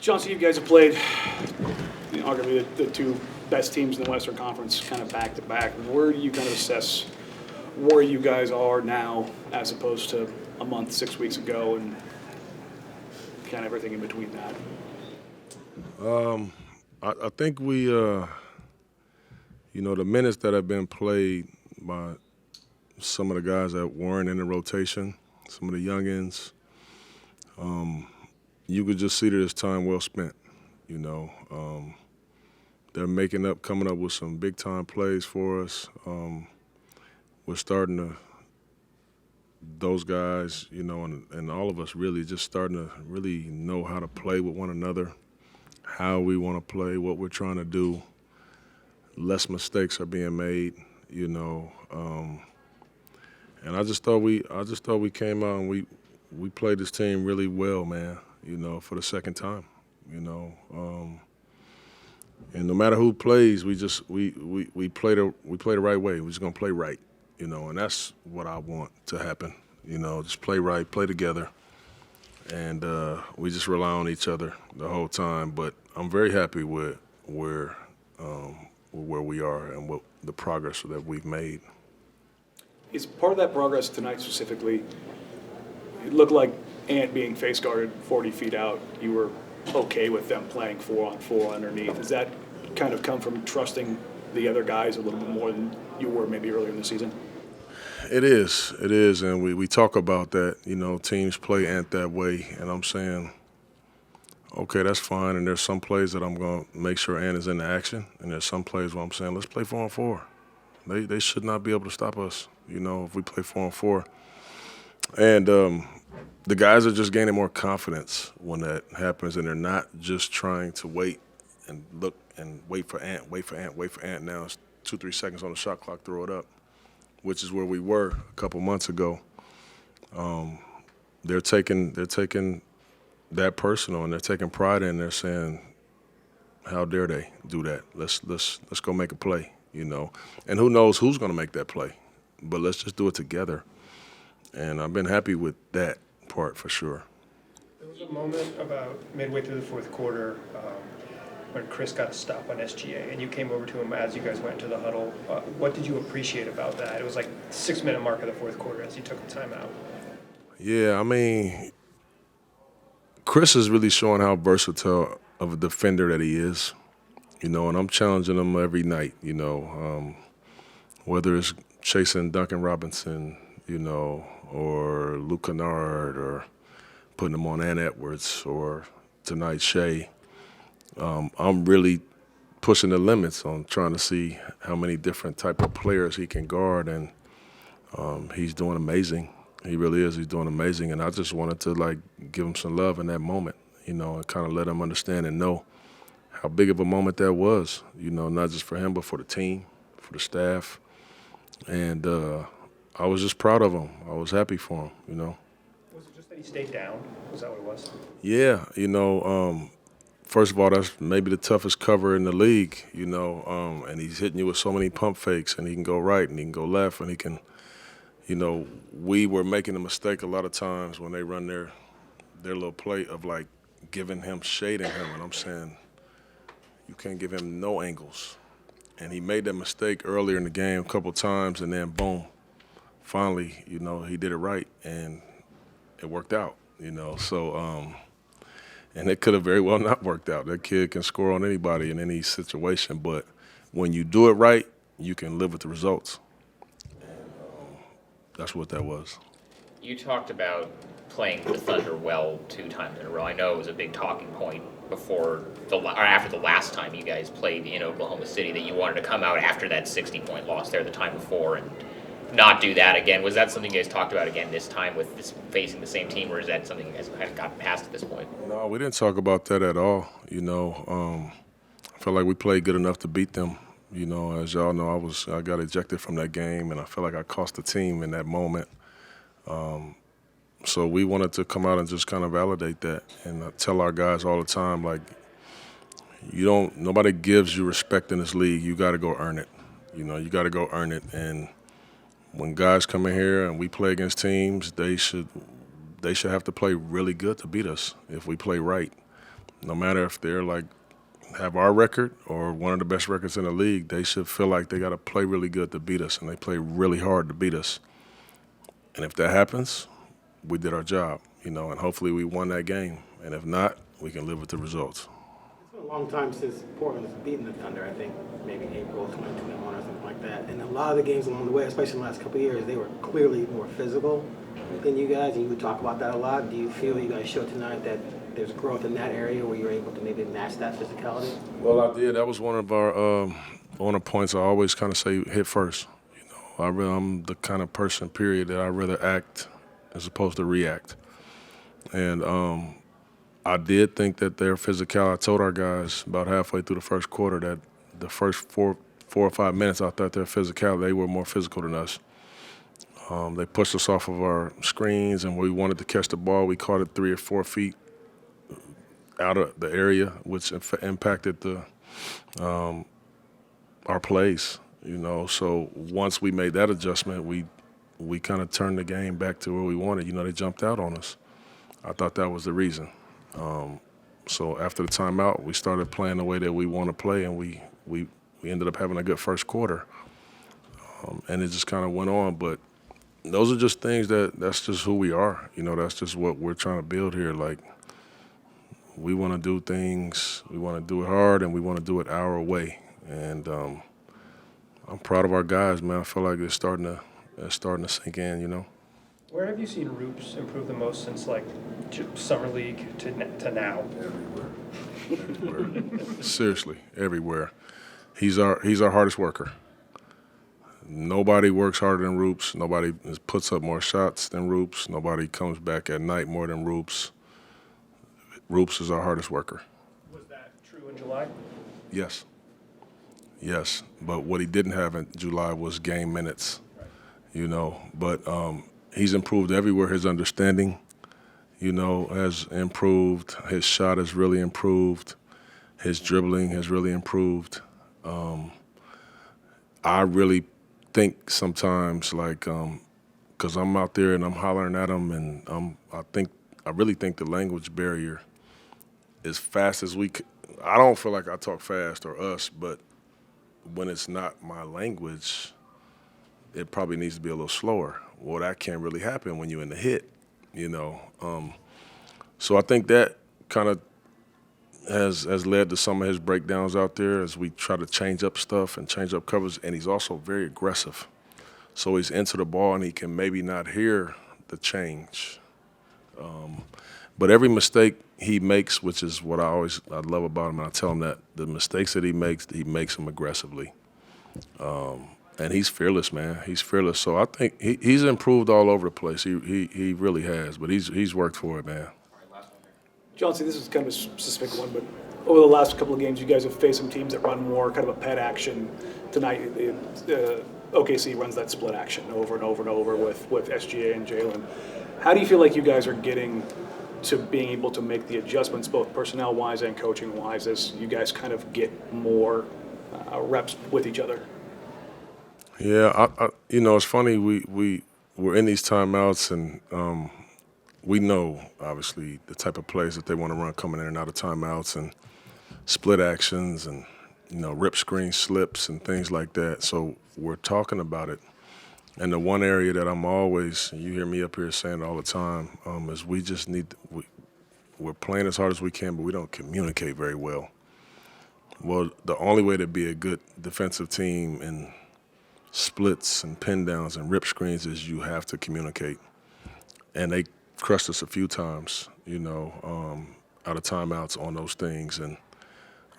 Chauncey, you guys have played, arguably the two best teams in the Western Conference kind of back to back. Where do you kind of assess where you guys are now as opposed to a month, 6 weeks ago, and kind of everything in between that? I think we, the minutes that have been played by some of the guys that weren't in the rotation, some of the youngins, you could just see that it's time well spent. They're coming up with some big time plays for us. We're starting to, those guys, and all of us really just starting to really know how to play with one another, how we want to play, what we're trying to do. Less mistakes are being made, and I just thought we came out and we played this team really well, man. For the second time, and no matter who plays, we play the right way. We're just gonna play right, and that's what I want to happen. Just play right, play together, and we just rely on each other the whole time. But I'm very happy with where we are and what the progress that we've made. Is part of that progress tonight specifically, it looked like Ant being face guarded 40 feet out, you were okay with them playing 4-on-4 underneath. Does that kind of come from trusting the other guys a little bit more than you were maybe earlier in the season? It is, and we talk about that. Teams play Ant that way, and I'm saying, okay, that's fine. And there's some plays that I'm going to make sure Ant is in the action, and there's some plays where I'm saying, let's play 4-on-4. They should not be able to stop us, if we play 4-on-4. And the guys are just gaining more confidence when that happens, and they're not just trying to wait and look and wait for Ant. Now it's 2-3 seconds on the shot clock, throw it up, which is where we were a couple months ago. They're taking that personal, and they're taking pride in. They're saying, "How dare they do that? Let's go make a play." And who knows who's going to make that play, but let's just do it together. And I've been happy with that part for sure. There was a moment about midway through the fourth quarter when Chris got a stop on SGA, and you came over to him as you guys went into the huddle. What did you appreciate about that? It was like 6-minute mark of the fourth quarter as he took a timeout. Yeah, I mean, Chris is really showing how versatile of a defender that he is. And I'm challenging him every night, whether it's chasing Duncan Robinson, or Luke Kennard, or putting him on Ant Edwards, or tonight Shea. I'm really pushing the limits on trying to see how many different type of players he can guard, and he's doing amazing. He really is. He's doing amazing, and I just wanted to give him some love in that moment, and kind of let him understand and know how big of a moment that was, not just for him, but for the team, for the staff. And I was just proud of him. I was happy for him, Was it just that he stayed down? Was that what it was? Yeah, first of all, that's maybe the toughest cover in the league, and he's hitting you with so many pump fakes, and he can go right and he can go left, and he can, we were making a mistake a lot of times when they run their little play of giving him, shading him, and I'm saying, you can't give him no angles. And he made that mistake earlier in the game a couple times, and then boom, finally, he did it right, and it worked out, So, and it could have very well not worked out. That kid can score on anybody in any situation, but when you do it right, you can live with the results. And that's what that was. You talked about playing the Thunder well 2 times in a row. I know it was a big talking point after the last time you guys played in Oklahoma City, that you wanted to come out after that 60-point loss there the time before and not do that again. Was that something you guys talked about again this time with facing the same team, or is that something you guys have gotten past at this point? No, we didn't talk about that at all. I felt like we played good enough to beat them. As y'all know, I got ejected from that game, and I felt like I cost the team in that moment. So we wanted to come out and just kind of validate that, and tell our guys all the time, nobody gives you respect in this league. You got to go earn it. You got to go earn it. And when guys come in here and we play against teams, they should have to play really good to beat us if we play right. No matter if they're like have our record or one of the best records in the league, they should feel like they got to play really good to beat us, and they play really hard to beat us. And if that happens, we did our job, and hopefully we won that game. And if not, we can live with the results. It's been a long time since Portland has beaten the Thunder. I think maybe April 2021 or something like that. And a lot of the games along the way, especially in the last couple of years, they were clearly more physical than you guys, and you would talk about that a lot. Do you feel you guys showed tonight that there's growth in that area where you're able to maybe match that physicality? Well, I did. That was one of our one of the points I always kind of say hit first. I'm the kind of person, period, that I'd rather act as opposed to react. And I did think that their physicality, I told our guys about halfway through the first quarter that the first four or 5 minutes, I thought their physicality, they were more physical than us. They pushed us off of our screens, and we wanted to catch the ball. We caught it 3 or 4 feet out of the area, which impacted our plays. So once we made that adjustment, we kind of turned the game back to where we wanted. They jumped out on us. I thought that was the reason. So after the timeout, we started playing the way that we want to play, and we ended up having a good first quarter. And it just kind of went on. But those are just things that's just who we are. That's just what we're trying to build here. Like, we want to do things, we want to do it hard, and we want to do it our way. And I'm proud of our guys, man. I feel like it's starting to sink in. Where have you seen Rupes improve the most since summer league to now? Everywhere. Seriously, everywhere. He's our hardest worker. Nobody works harder than Rupes. Nobody puts up more shots than Rupes. Nobody comes back at night more than Rupes. Rupes is our hardest worker. Was that true in July? Yes. But what he didn't have in July was game minutes, But he's improved everywhere. His understanding, has improved. His shot has really improved. His dribbling has really improved. I really think sometimes, because I'm out there and I'm hollering at him, and I really think the language barrier, as fast as I don't feel like I talk fast or us, but when it's not my language, it probably needs to be a little slower. Well, that can't really happen when you're in the hit, So I think that kind of has led to some of his breakdowns out there as we try to change up stuff and change up covers, and he's also very aggressive. So he's into the ball, and he can maybe not hear the change. But every mistake he makes, which is what I love about him, and I tell him that the mistakes that he makes them aggressively. And he's fearless, man. He's fearless. So I think he's improved all over the place. He really has, but he's worked for it, man. Chauncey, this is kind of a specific one, but over the last couple of games, you guys have faced some teams that run more kind of a pet action. Tonight, OKC runs that split action over and over and over with SGA and Jalen. How do you feel like you guys are getting to being able to make the adjustments, both personnel-wise and coaching-wise, as you guys kind of get more reps with each other? Yeah, it's funny. We're in these timeouts, and we know, obviously, the type of plays that they want to run coming in and out of timeouts, and split actions, and rip screen slips and things like that. So we're talking about it. And the one area that I'm always, you hear me up here saying it all the time, is we just we're playing as hard as we can, but we don't communicate very well. Well, the only way to be a good defensive team in splits and pin downs and rip screens is you have to communicate. And they crushed us a few times, out of timeouts on those things. And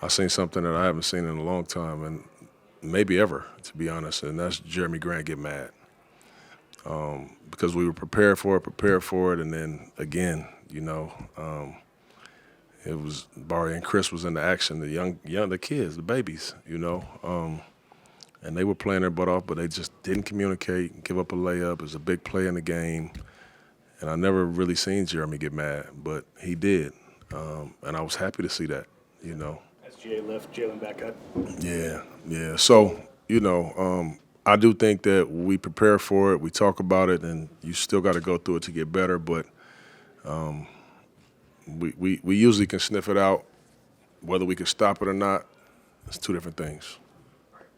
I seen something that I haven't seen in a long time, and maybe ever, to be honest, and that's Jeremy Grant get mad. Because we were prepared for it, and then again, it was Barry and Chris was in the action, the kids, the babies, and they were playing their butt off, but they just didn't communicate, give up a layup. It was a big play in the game, and I never really seen Jeremy get mad, but he did, and I was happy to see that, SGA left, Jalen back up. Yeah. So, I do think that we prepare for it, we talk about it, and you still got to go through it to get better. But, we usually can sniff it out. Whether we can stop it or not, it's two different things.